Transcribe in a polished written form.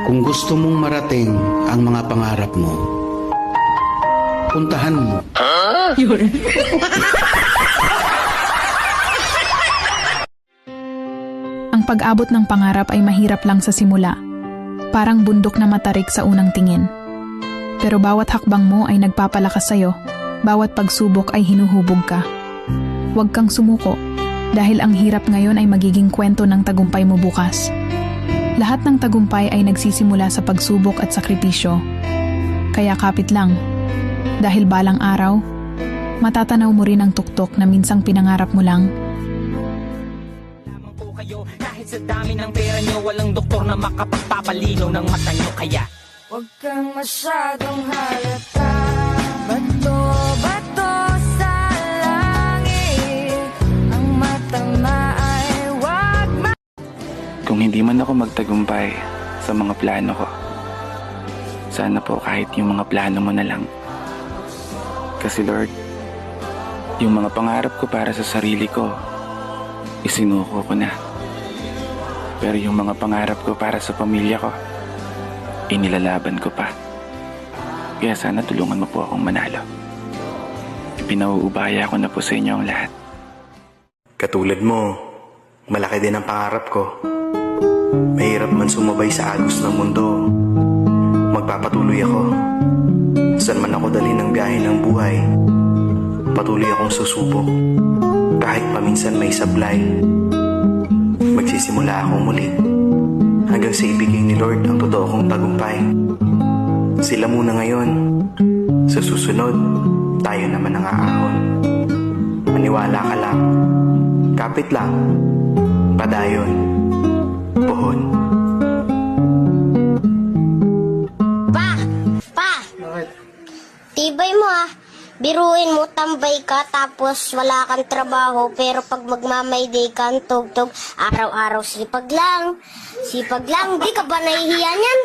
Kung gusto mong marating ang mga pangarap mo, puntahan mo. Yun. Ang pag-abot ng pangarap ay mahirap lang sa simula. Parang bundok na matarik sa unang tingin. Pero bawat hakbang mo ay nagpapalakas sa'yo. Bawat pagsubok ay hinuhubog ka. Huwag kang sumuko, dahil ang hirap ngayon ay magiging kwento ng tagumpay mo bukas. Lahat ng tagumpay ay nagsisimula sa pagsubok at sakripisyo. Kaya kapit lang, dahil balang araw, matatanaw mo rin ang tuktok na minsang pinangarap mo lang. Kahit sa dami ng pera nyo, walang doktor na makapagpapalinaw ng mata nyo. Kaya huwag kang masyadong halata. Bato, bato sa langit. Ang matama ay wag Kung hindi man ako magtagumpay sa mga plano ko, sana po kahit yung mga plano mo na lang. Kasi Lord, yung mga pangarap ko para sa sarili ko, isinuko ko na. Pero yung mga pangarap ko para sa pamilya ko, inilalaban ko pa. Kaya sana tulungan mo po akong manalo. Ipinauubaya ko na po sa inyo ang lahat. Katulad mo, malaki din ang pangarap ko. Mahirap man sumabay sa agos ng mundo, magpapatuloy ako. Saan man ako dali ng biyahe ng buhay, patuloy akong susubok. Kahit paminsan may sablay, magsisimula akong muli hanggang sa ibigay ni Lord ang totoo kong tagumpay. Sila muna ngayon, sa susunod, tayo naman ang aahon. Maniwala ka lang, kapit lang, padayon, puhon. Pa! Tibay mo ah. Biruin mo, tambay ka, tapos wala kang trabaho, pero pag magmamayday ka, tugtog, araw-araw sipag lang. Sipag lang, di ka ba nahihiya niyan?